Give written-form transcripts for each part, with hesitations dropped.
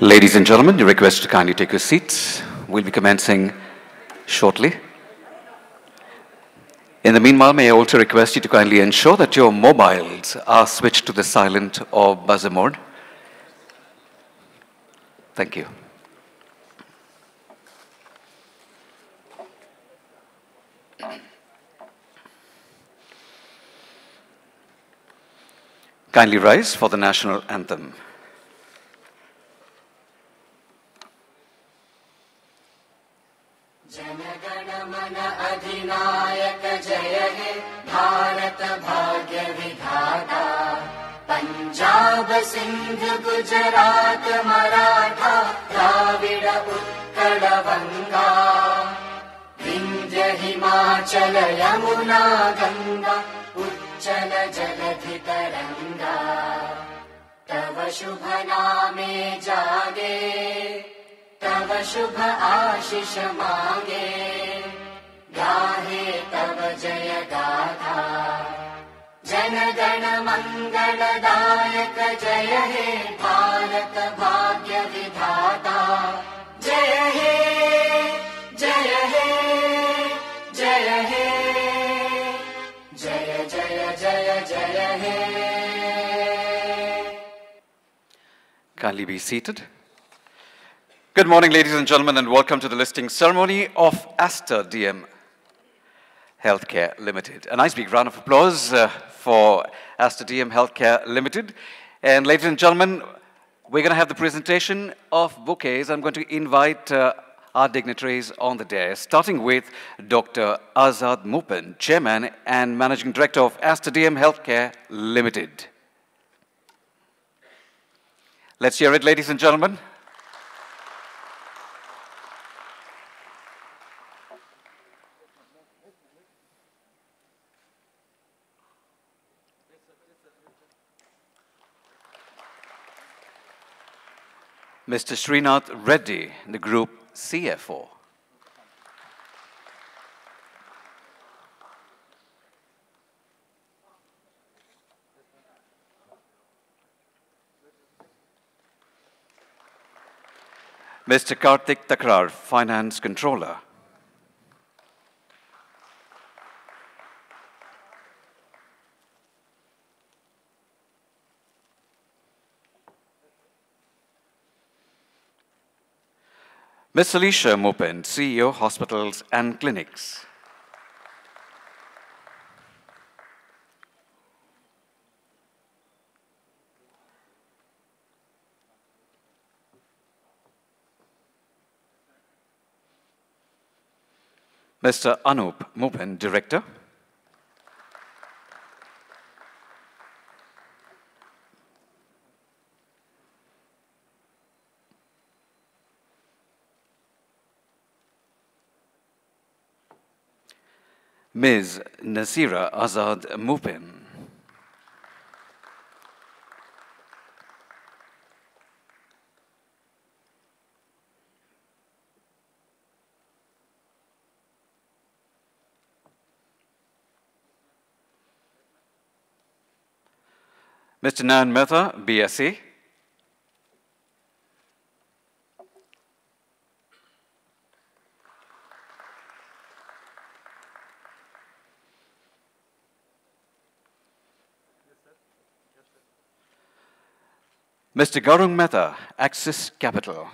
Ladies and gentlemen, you're requested to kindly take your seats. We'll be commencing shortly. In the meanwhile, may I also request you to kindly ensure that your mobiles are switched to the silent or buzzer mode. Thank you. Kindly rise for the national anthem. अधिनायक जय हे भारत भाग्य विधाता पंजाब सिंध गुजरात मराठा द्राविड उत्कल बंगा विंध्य हिमाचल यमुना गंगा उच्चल जलधि तरंगा तव शुभ नामे जागे तव शुभ आशीष मांगे गाहे तव जय गाथा जन गण मंगलदायक जय हे भारत भाग्य विधाता जय हे जय हे जय हे जय जय जय जय हे. Kindly be seated. Good morning, ladies and gentlemen, and welcome to the listing ceremony of Aster DM Healthcare Limited. A nice big round of applause for Aster DM Healthcare Limited. And ladies and gentlemen, we're going to have the presentation of bouquets. I'm going to invite our dignitaries on the dais, starting with Dr. Azad Mupen, Chairman and Managing Director of Aster DM Healthcare Limited. Let's hear it, ladies and gentlemen. Mr. Srinath Reddy, the Group CFO. Mr. Karthik Takrar, Finance Controller. Ms. Alicia Mopen, CEO, Hospitals and Clinics. Mr. Anup Mopen, Director. Ms. Nasira Azad Mupin. Mr. Narayan Mathur, BSc. Mr. Gaurang Mehta, Axis Capital.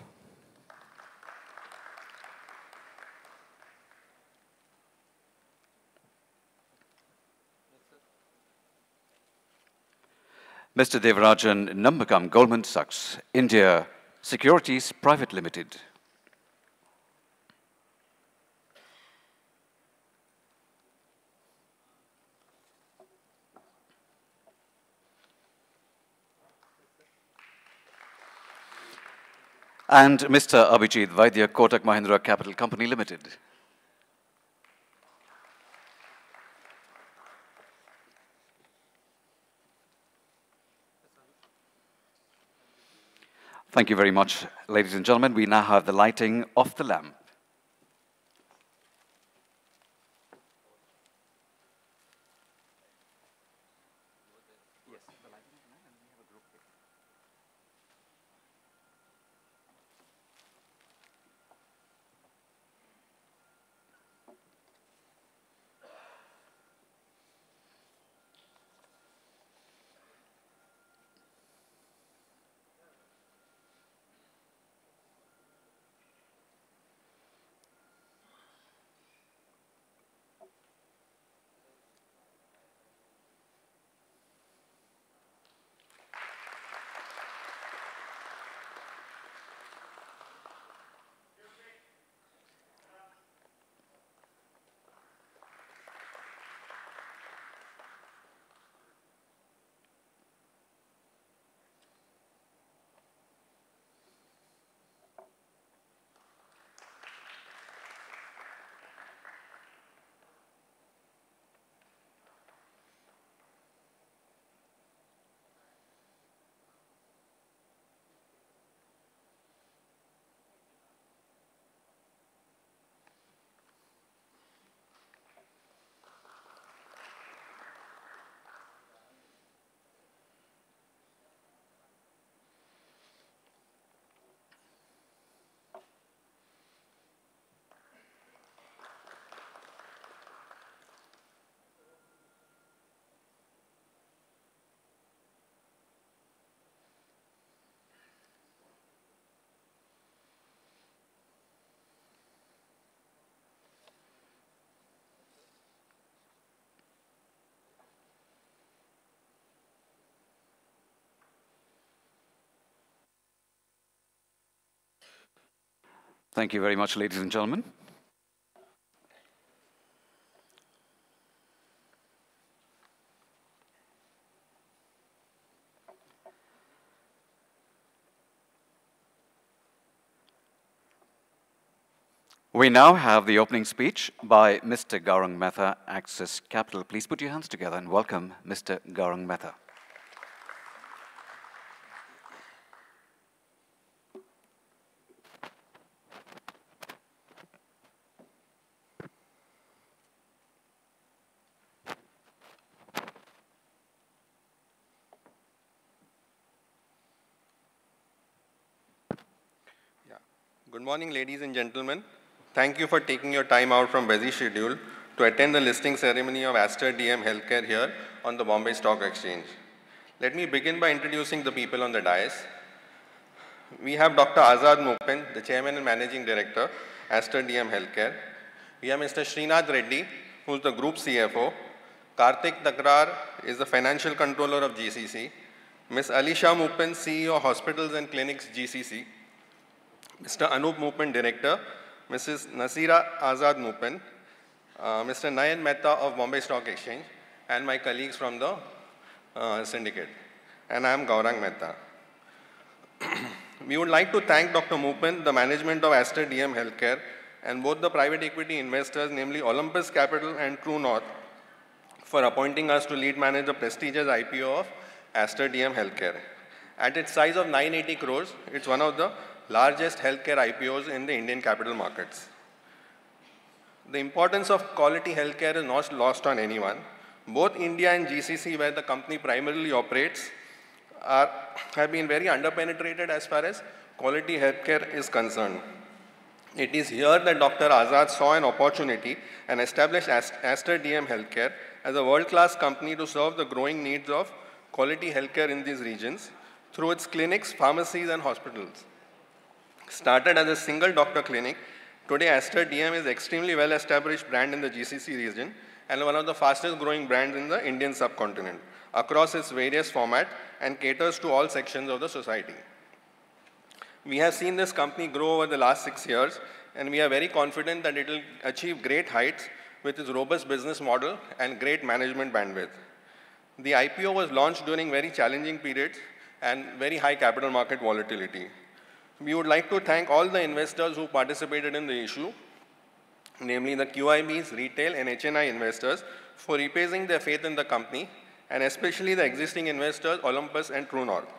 Mr. Devarajan Nambakam, Goldman Sachs, India Securities Private Limited. And Mr. Abhijit Vaidya, Kotak Mahindra Capital Company Limited. Thank you very much, ladies and gentlemen. We now have the lighting of the lamp. Thank you very much, ladies and gentlemen. We now have the opening speech by Mr. Narayan Mathur, Axis Capital. Please put your hands together and welcome Mr. Narayan Mathur. Good morning, ladies and gentlemen. Thank you for taking your time out from busy schedule to attend the listing ceremony of Aster DM Healthcare here on the Bombay Stock Exchange. Let me begin by introducing the people on the dais. We have Dr. Azad Moopen, the Chairman and Managing Director, Aster DM Healthcare. We have Mr. Srinath Reddy, who is the Group CFO. Karthik Takrar is the Financial Controller of GCC. Ms. Alisha Moopen, CEO, Hospitals and Clinics, GCC. Mr. Anup Moopen, Director. Mrs. Nasira Azad Moopen, Mr. Narayan Mathur of Bombay Stock Exchange, and my colleagues from the syndicate. And I am Gaurang Mehta. We would like to thank Dr. Moopen, the management of Aster DM Healthcare, and both the private equity investors, namely Olympus Capital and True North, for appointing us to lead manage the prestigious IPO of Aster DM Healthcare. At its size of 980 crores, it's one of the largest healthcare IPOs in the Indian capital markets. The importance of quality healthcare is not lost on anyone. Both India and GCC, where the company primarily operates, have been very underpenetrated as far as quality healthcare is concerned. It is here that Dr. Azad saw an opportunity and established Aster DM Healthcare as a world-class company to serve the growing needs of quality healthcare in these regions through its clinics, pharmacies, and hospitals. Started as a single doctor clinic, today Aster DM is extremely well-established brand in the GCC region and one of the fastest growing brands in the Indian subcontinent across its various formats and caters to all sections of the society. We have seen this company grow over the last 6 years and we are very confident that it will achieve great heights with its robust business model and great management bandwidth. The IPO was launched during very challenging periods and very high capital market volatility. We would like to thank all the investors who participated in the issue, namely the QIBs, retail and HNI investors, for repaying their faith in the company, and especially the existing investors, Olympus and True North.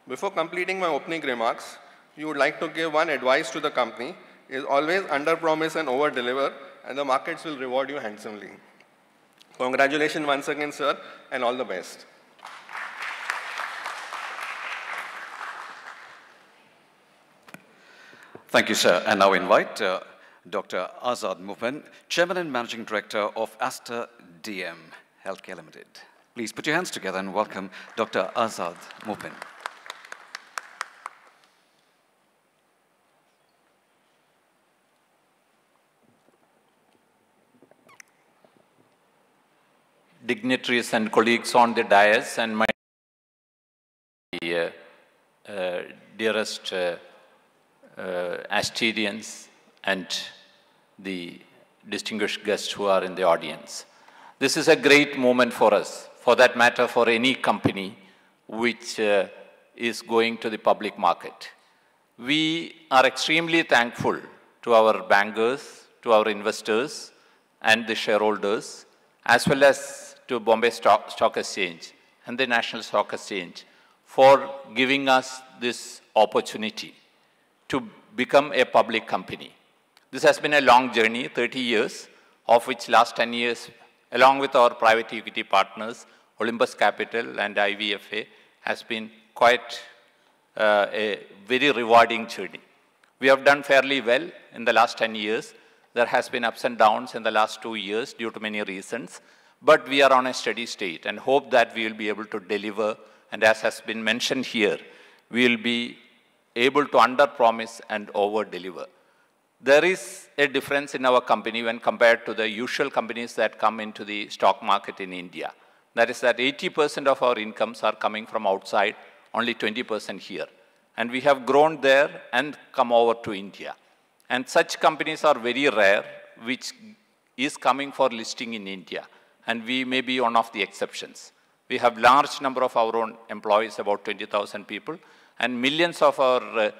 Before completing my opening remarks, we would like to give one advice to the company, is always under-promise and over-deliver, and the markets will reward you handsomely. Congratulations once again, sir, and all the best. Thank you, sir. And now invite Dr. Azad Moopen, Chairman and Managing Director of Aster DM Healthcare Limited. Please put your hands together and welcome Dr. Azad Moopen. Dignitaries and colleagues on the dais and my dearest Asterians and the distinguished guests who are in the audience. This is a great moment for us, for that matter for any company which is going to the public market. We are extremely thankful to our bankers, to our investors and the shareholders, as well as to Bombay Stock Exchange and the National Stock Exchange for giving us this opportunity to become a public company. This has been a long journey, 30 years, of which last 10 years, along with our private equity partners, Olympus Capital and IVFA, has been quite a very rewarding journey. We have done fairly well in the last 10 years. There has been ups and downs in the last 2 years due to many reasons, but we are on a steady state and hope that we will be able to deliver, and as has been mentioned here, we will be able to under-promise and over-deliver. There is a difference in our company when compared to the usual companies that come into the stock market in India. That is that 80% of our incomes are coming from outside, only 20% here. And we have grown there and come over to India. And such companies are very rare, which is coming for listing in India. And we may be one of the exceptions. We have large number of our own employees, about 20,000 people, and millions of our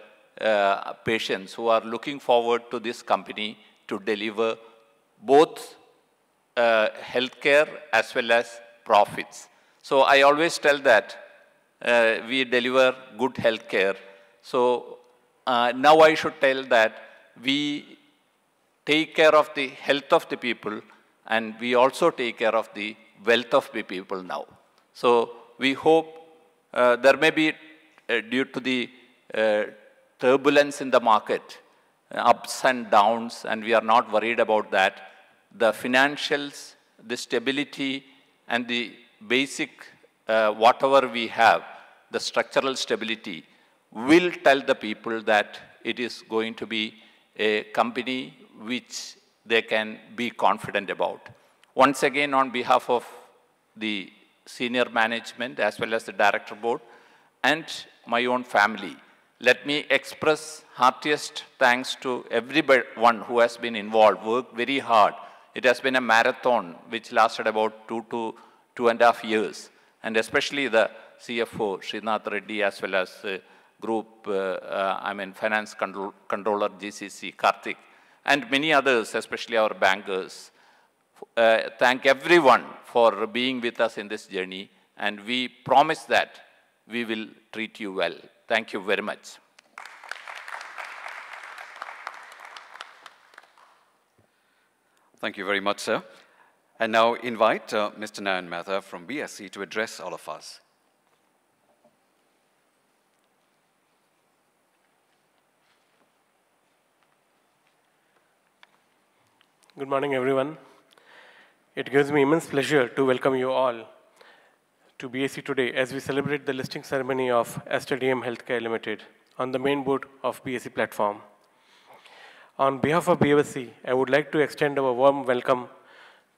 patients who are looking forward to this company to deliver both healthcare as well as profits. So I always tell that we deliver good healthcare. So now I should tell that we take care of the health of the people, and we also take care of the wealth of the people now. So we hope there may be, due to the turbulence in the market, ups and downs, and we are not worried about that. The financials, the stability, and the basic whatever we have, the structural stability, will tell the people that it is going to be a company which they can be confident about. Once again, on behalf of the senior management as well as the director board and my own family, let me express heartiest thanks to everyone who has been involved, worked very hard. It has been a marathon which lasted about 2 to 2.5 years, and especially the CFO, Srinath Reddy, as well as group, finance controller, GCC, Karthik, and many others, especially our bankers. Thank everyone for being with us in this journey, and we promise that we will treat you well. Thank you very much. Thank you very much, sir. And now invite Mr. Narayan Mathur from BSE to address all of us. Good morning, everyone. It gives me immense pleasure to welcome you all to BSE today as we celebrate the listing ceremony of Aster DM Healthcare Limited on the main board of BSE platform. On behalf of BSE, I would like to extend our warm welcome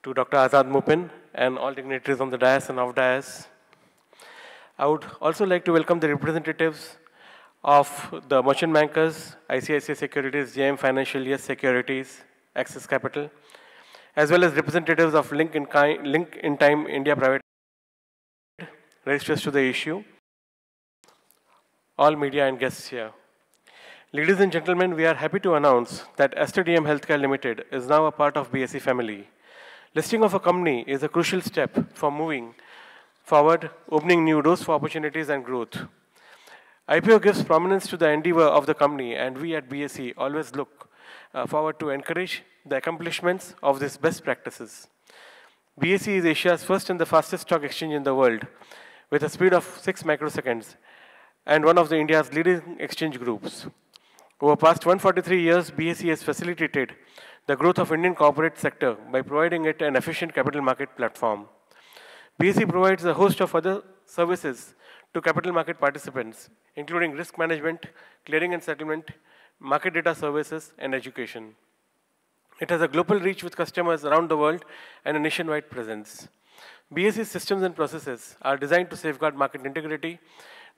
to Dr. Azad Mupin and all dignitaries on the dais and off dais. I would also like to welcome the representatives of the merchant bankers, ICICI Securities, JM Financial, Yes Securities, Axis Capital, as well as representatives of Link in Time India Private, registrars to the issue, all media and guests here. Ladies and gentlemen, we are happy to announce that Aster DM Healthcare Limited is now a part of BSE family. Listing of a company is a crucial step for moving forward, opening new doors for opportunities and growth. IPO gives prominence to the endeavor of the company, and we at BSE always look forward to encourage the accomplishments of these best practices. BSE is Asia's first and the fastest stock exchange in the world, with a speed of 6 microseconds, and one of India's leading exchange groups. Over the past 143 years, BSE has facilitated the growth of Indian corporate sector by providing it an efficient capital market platform. BSE provides a host of other services to capital market participants, including risk management, clearing and settlement, market data services, and education. It has a global reach with customers around the world and a nationwide presence. BSE's systems and processes are designed to safeguard market integrity,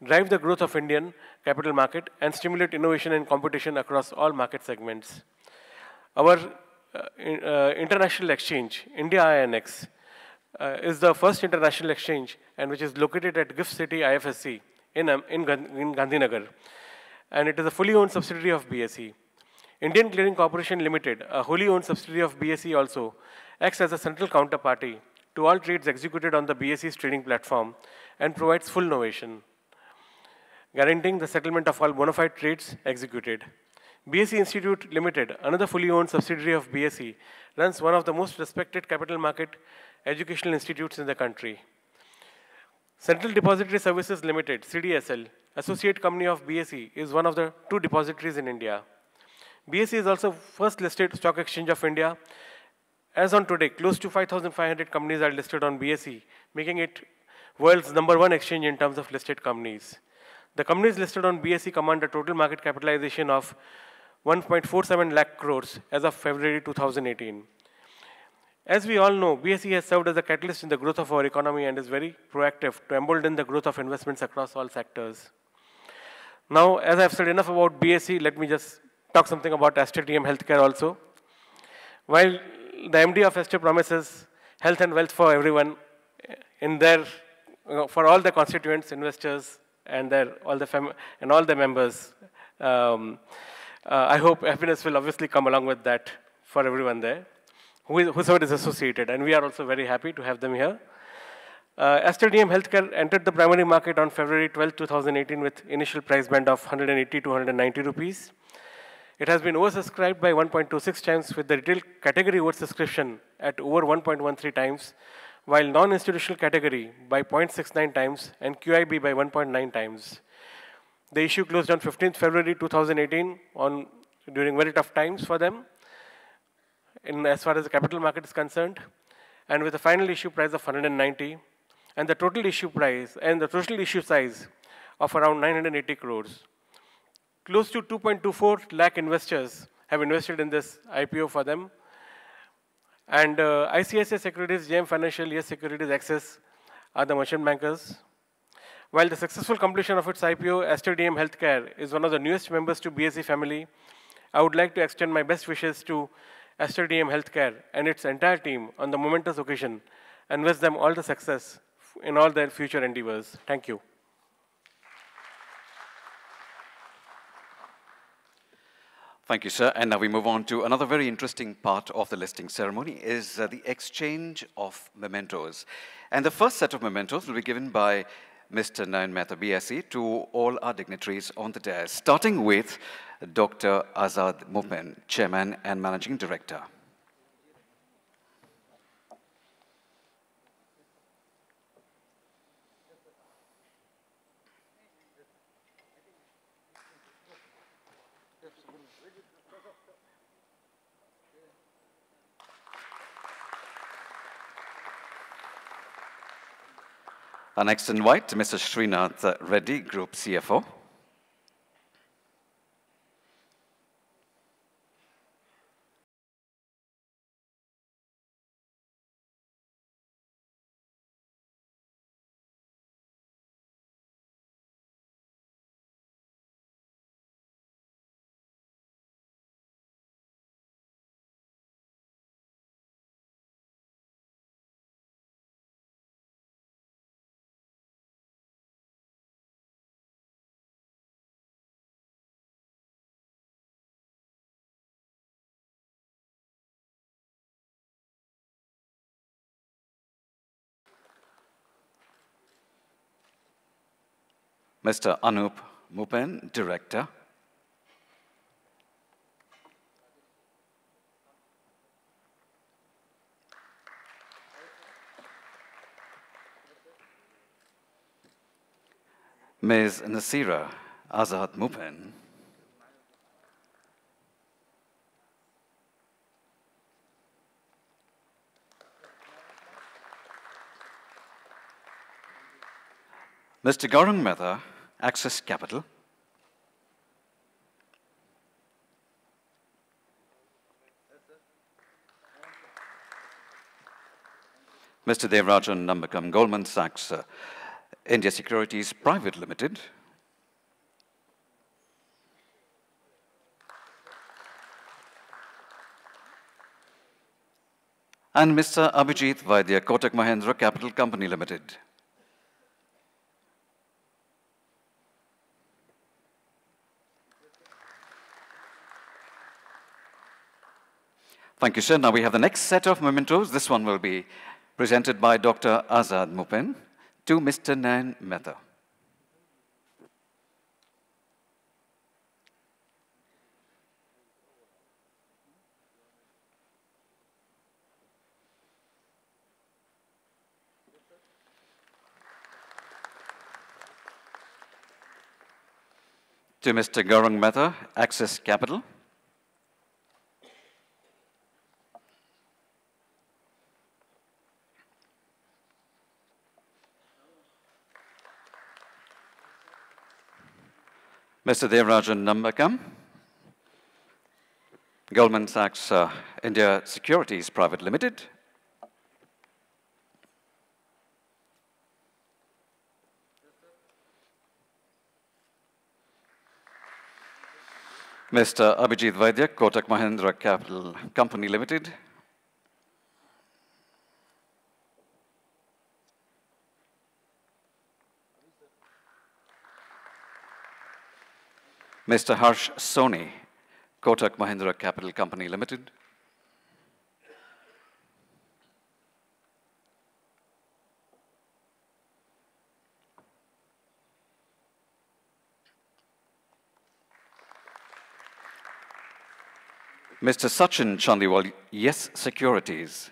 drive the growth of Indian capital market, and stimulate innovation and competition across all market segments. Our international exchange, India INX, is the first international exchange and which is located at GIFT City IFSC in Gandhinagar. And it is a fully owned subsidiary of BSE. Indian Clearing Corporation Limited, a wholly owned subsidiary of BSE also, acts as a central counterparty to all trades executed on the BSE's trading platform and provides full novation, guaranteeing the settlement of all bona fide trades executed. BSE Institute Limited, another fully owned subsidiary of BSE, runs one of the most respected capital market educational institutes in the country. Central Depository Services Limited, CDSL, associate company of BSE, is one of the 2 depositories in India. BSE is also first listed stock exchange of India. As on today, close to 5,500 companies are listed on BSE, making it world's #1 exchange in terms of listed companies. The companies listed on BSE command a total market capitalization of 1.47 lakh crores as of February 2018. As we all know, BSE has served as a catalyst in the growth of our economy and is very proactive to embolden the growth of investments across all sectors. Now, as I've said enough about BSE, let me just talk something about Aster DM Healthcare also. While the MD of Aster promises health and wealth for everyone in their, for all the constituents, investors, and all the members, I hope happiness will obviously come along with that for everyone there, whosoever is associated, and we are also very happy to have them here. Aster DM Healthcare entered the primary market on February 12, 2018 with initial price band of 180 to 190 rupees. It has been oversubscribed by 1.26 times with the retail category oversubscription at over 1.13 times, while non-institutional category by 0.69 times and QIB by 1.9 times. The issue closed on 15th February 2018 during very tough times for them as far as the capital market is concerned, and with a final issue price of 190 and the total issue price and the total issue size of around 980 crores. Close to 2.24 lakh investors have invested in this IPO for them. And ICICI Securities, JM Financial, Yes Securities, Access are the merchant bankers. While the successful completion of its IPO, Aster DM Healthcare is one of the newest members to BSE family, I would like to extend my best wishes to Aster DM Healthcare and its entire team on the momentous occasion and wish them all the success in all their future endeavors. Thank you. Thank you, sir. And now we move on to another very interesting part of the listing ceremony is the exchange of mementos. And the first set of mementos will be given by Mr. Narayan Mathur, BSc, to all our dignitaries on the dais, starting with Dr. Azad Mupen, Chairman and Managing Director. I next invite Mr. Srinath Reddy, Group CFO. Mr. Anup Mupen, Director. Ms. Nasira Azad Mupen. Mr. Gaurang Mehta, Access Capital. Mr. Devarajan Nambakam, Goldman Sachs, India Securities Private Limited. And Mr. Abhijit Vaidya, Kotak Mahindra Capital Company Limited. Thank you, sir. Now we have the next set of mementos. This one will be presented by Dr. Azad Mupen to Mr. Narayan Mathur. To Mr. Gaurang Mehta, Access Capital. Mr. Devarajan Nambakam, Goldman Sachs India Securities Private Limited. Mr. Abhijit Vaidya, Kotak Mahindra Capital Company Limited. Mr. Harsh Soni, Kotak Mahindra Capital Company Limited. Mr. Sachin Chandiwal, Yes Securities.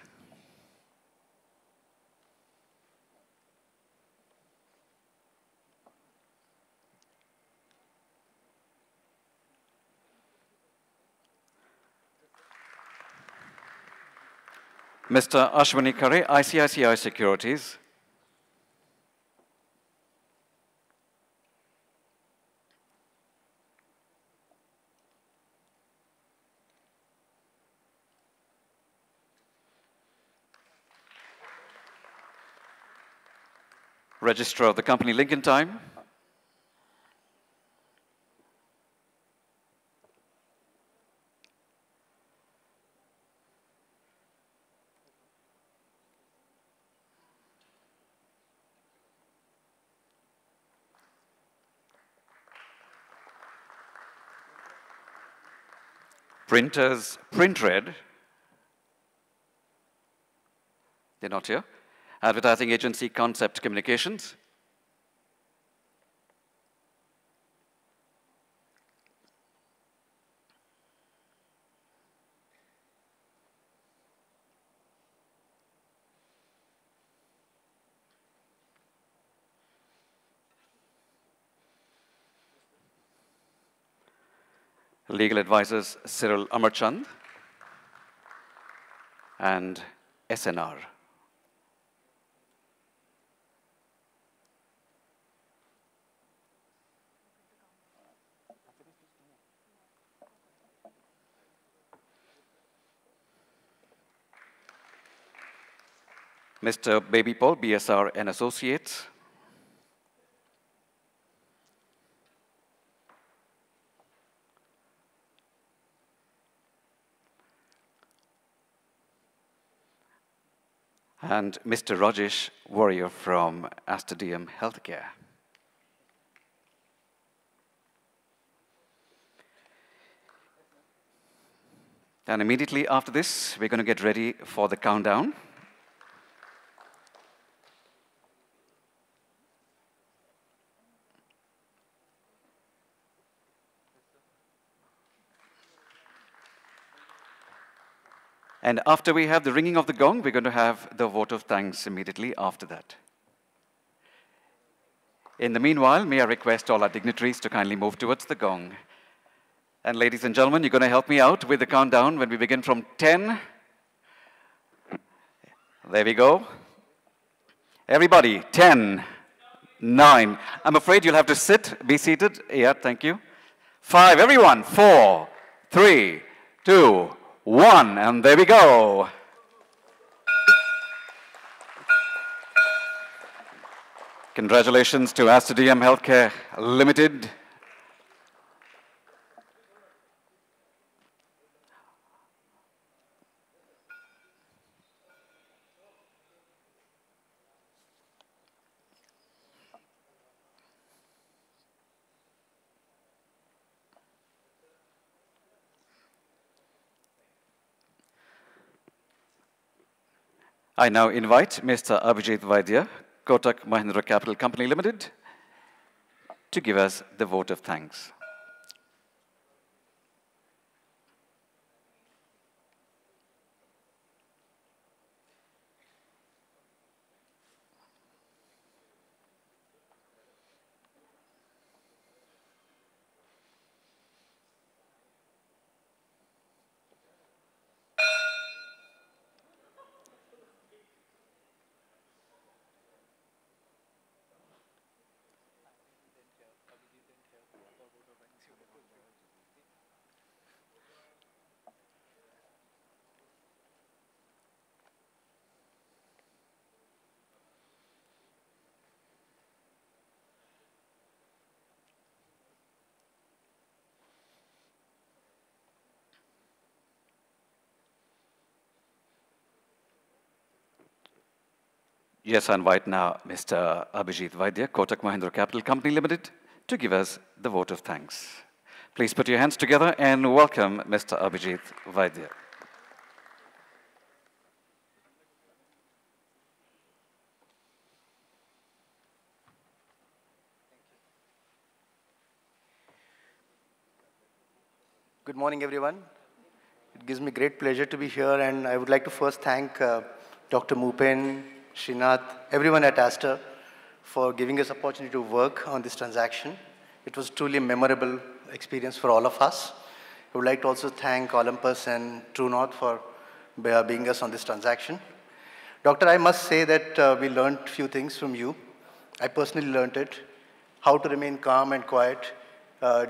Mr. Ashwani Khare, ICICI Securities. Registrar of the company, Lincoln Time. Printers, Printred. They're not here. Advertising agency, Concept Communications. Legal advisors, Cyril Amarchand and SNR. Mr. Baby Paul, BSR and Associates. And Mr. Rajesh Warrior from Aster DM Healthcare. And immediately after this, we're going to get ready for the countdown. And after we have the ringing of the gong, we're going to have the vote of thanks immediately after that. In the meanwhile, may I request all our dignitaries to kindly move towards the gong. And ladies and gentlemen, you're going to help me out with the countdown when we begin from 10. There we go. Everybody, 10, 9. I'm afraid you'll have to sit, be seated. Yeah, thank you. 5, everyone, 4, 3, 2, 1, and there we go. Congratulations to Aster DM Healthcare Limited. I now invite Mr. Abhijit Vaidya, Kotak Mahindra Capital Company Limited, to give us the vote of thanks. Yes, I invite now Mr. Abhijit Vaidya, Kotak Mahindra Capital Company Limited, to give us the vote of thanks. Please put your hands together and welcome Mr. Abhijit Vaidya. Good morning, everyone. It gives me great pleasure to be here, and I would like to first thank Dr. Mupen, Srinath, everyone at Aster for giving us opportunity to work on this transaction. It was truly a memorable experience for all of us. I would like to also thank Olympus and True North for being us on this transaction. Doctor, I must say that we learned a few things from you. I personally learned it, how to remain calm and quiet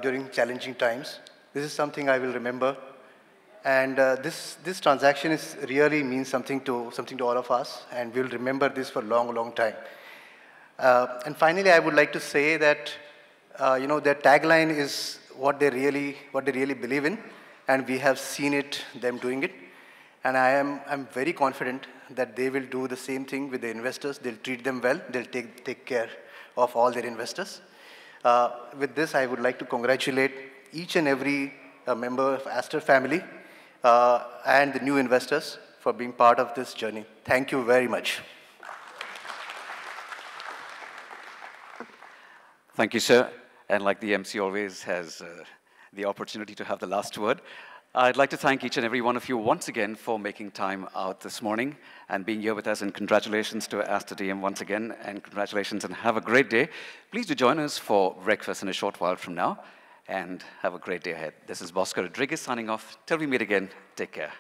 during challenging times. This is something I will remember. And this transaction really means something to all of us, and we'll remember this for a long, long time. And finally, I would like to say that their tagline is what they really believe in, and we have seen them doing it. And I'm very confident that they will do the same thing with the investors. They'll treat them well. They'll take care of all their investors. With this, I would like to congratulate each and every member of Aster family and the new investors for being part of this journey. Thank you very much. Thank you, sir. And like the MC always has the opportunity to have the last word, I'd like to thank each and every one of you once again for making time out this morning and being here with us. And congratulations to Aster DM once again, and congratulations and have a great day. Please do join us for breakfast in a short while from now, and have a great day ahead. This is Bosco Rodriguez signing off. Till we meet again, take care.